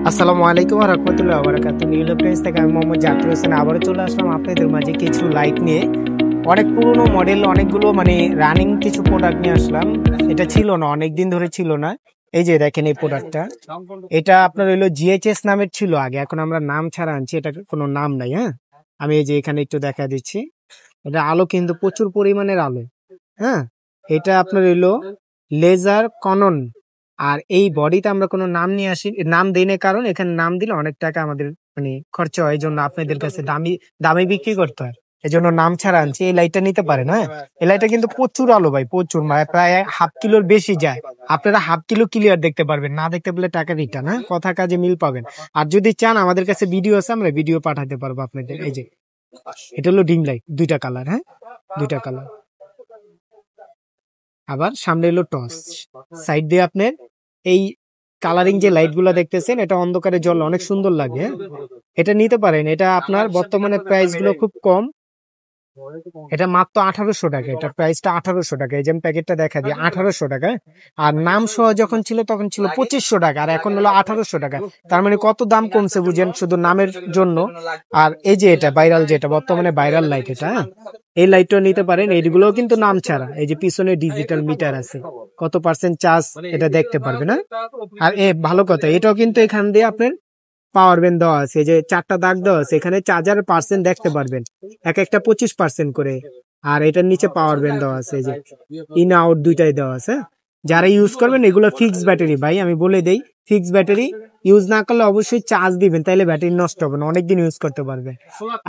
আসসালামু আলাইকুম ওয়া রাহমাতুল্লাহি ওয়া বারাকাতুহু। নিউ ফ্রেন্ডস থেকে আমি মোহাম্মদ জাকির হোসেন আবারও চলে আসলাম আপনাদের মাঝে কিছু লাইট নিয়ে। অনেক পুরনো মডেল, অনেকগুলো রানিং কিছু প্রোডাক্ট নিয়ে আসলাম। এটা ছিল না, অনেকদিন ধরে ছিল না। এই যে দেখেন এই প্রোডাক্টটা, এটা আপনার হইলো জিএইচএস নামের ছিল আগে, এখন আমরা নাম ছাড়া আনছি, এটা কোনো নাম নাই। হ্যাঁ, আমি এই যে এখানে একটু দেখা দিচ্ছি। এটা আলো কিন্তু প্রচুর পরিমাণের আলো। হ্যাঁ, এটা আপনার হইলো লেজার কনন। আর এই বডিতে আমরা কোনো নাম নিয়ে আসি, নাম দেই না, কারণ এখানে নাম দিলে অনেক টাকা আমাদের খরচা হয়, এই জন্য আপনাদের কাছে দামি দামে বিক্রি করতে হয়, এই জন্য নাম ছাড়া আনছি। এই লাইটটা নিতে পারেন। হ্যাঁ, এই লাইটটা কিন্তু প্রচুর আলো ভাই, প্রচুর, প্রায় হাফ কিলোর বেশি যায়। আপনারা হাফ কিলো ক্লিয়ার দেখতে পারবেন, না দেখতে পেলে টাকা রিটার্ন। হ্যাঁ, কথা কাজে মিল পাবেন। আর যদি চান আমাদের কাছে ভিডিও আছে, আমরা ভিডিও পাঠাতে পারবো আপনাদের। এই যে এটা হলো ডিম লাইট, দুইটা কালার। হ্যাঁ, দুইটা কালার। আবার সামনে এলো টস, সাইড দিয়ে আপনার এই কালারিং যে লাইট গুলা দেখতেছেন, এটা অন্ধকারে জ্বলে অনেক সুন্দর লাগে। এটা নিতে পারেন, এটা আপনার বর্তমানে প্রাইস গুলো খুব কম। এটা মাত্র 1800 টাকা, এটা প্রাইসটা 1800 টাকা। এই যে প্যাকেটটা দেখা দিই, 1800 টাকা। আর নাম সহ যখন ছিল তখন ছিল 2500 টাকা, আর এখন হলো 1800 টাকা। তার মানে কত দাম কমছে বুঝেন, শুধু নামের জন্য। আর এই যে এটা ভাইরাল, যেটা বর্তমানে ভাইরাল লাইট, এটা এই লাইটটা নিতে পারেন। এইগুলোও কিন্তু নাম ছাড়া। এই যে পিছনে ডিজিটাল মিটার আছে, কত পার্সেন্ট চার্জ এটা দেখতে পারবে না। আর ভালো কথা, এটাও কিন্তু এখান দিয়ে আপনার পাওয়ার ব্যাংক দেওয়া আছে, যে 4টা দাগ দেওয়া আছে, এখানে চার্জারের পার্সেন্ট দেখতে পারবেন, এক একটা 25% করে। আর এটার নিচে পাওয়ার ব্যাংক দেওয়া আছে, যে ইন আউট দুইটাই দেওয়া আছে। যারা ইউজ করবেন, এগুলো ফিক্স ব্যাটারি ভাই, আমি বলে দেই, ফিক্স ব্যাটারি। ইউজ না করলে অবশ্যই চার্জ দিবেন, তাইলে ব্যাটারি নষ্ট হবে না, অনেকদিন ইউজ করতে পারবেন।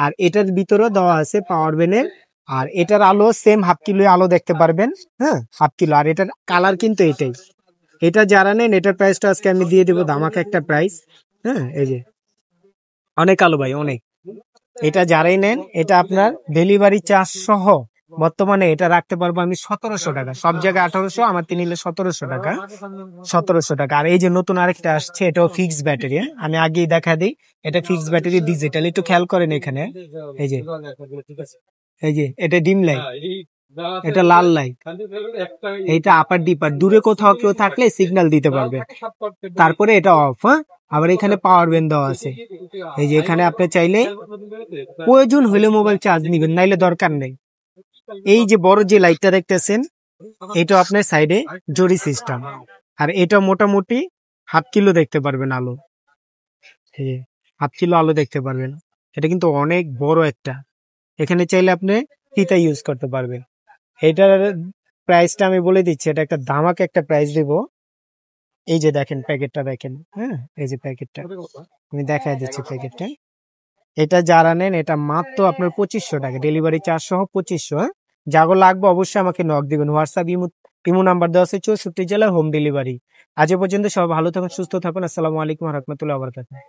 আর এটার ভিতরেও দেওয়া আছে পাওয়ার ব্যাংকের। আর এটার আলো সেম হাফ কিলো আলো দেখতে পারবেন। হ্যাঁ, হাফ কিলো। আর এটার কালার কিন্তু এটাই। এটা যারা নেন, এটার প্রাইসটা আজকে আমি দিয়ে দেবো ধামাকা একটা প্রাইস। হ্যাঁ, এই যে অনেক আলো ভাই, অনেক। এটা যারাই নেন, এটা আপনার ডেলিভারি চার্জ সহ বর্তমানে এটা রাখতে পারবো আমি 1700 টাকা। সব জায়গায় 1800, আমার নিলে 1700 টাকা। 1700 টাকা। আর এই যে নতুন আরেকটা আসছে, এটাও ফিক্স ব্যাটারি। আমি আগেই দেখা দিই, এটা ফিক্স ব্যাটারি ডিজিটাল, একটু খেয়াল করেন এখানে। এই যে এটা ডিম লাইট, এটা লাল লাইট, এটা আপার ডিপার, দূরে কোথাও কেউ থাকলে সিগন্যাল দিতে পারবে। তারপরে এটা অফ। হ্যাঁ, আবার এখানে পাওয়ার ব্যাংক দেওয়া আছে। এই যে এখানে আপনি চাইলে প্রয়োজন হলে মোবাইল চার্জ নিবেন, নাইলে দরকার নেই। এই যে বড় যে লাইটটা দেখতেছেন, এটা আপনার সাইডে জরি সিস্টেম। আর এটা মোটামুটি হাফ কিলো দেখতে পারবেন আলো, হাফ কিলো আলো দেখতে পারবেন। এটা কিন্তু অনেক বড় একটা। এখানে চাইলে আপনি ফিতা ইউজ করতে পারবেন। এটার প্রাইসটা আমি বলে দিচ্ছি, এটা একটা ধামাকা একটা প্রাইস দিব। এই যে দেখেন প্যাকেটটা দেখেন। হ্যাঁ, এই যে প্যাকেটটা আমি দেখাই দিচ্ছি প্যাকেটটা। এটা যারা নেন, এটা মাত্র আপনার 2500 টাকা, ডেলিভারি চার্জ সহ 2500। যাগো লাগবে অবশ্যই আমাকে নক দিবেন। হোয়াটসঅ্যাপ ইমো নাম্বার দেওয়া আছে, 64 জেলার হোম ডেলিভারি। আজ পর্যন্ত সব ভালো থাকুন, সুস্থ থাকুন। আসসালামু আলাইকুম ওয়া রাহমাতুল্লাহি ওয়া বারাকাতুহু।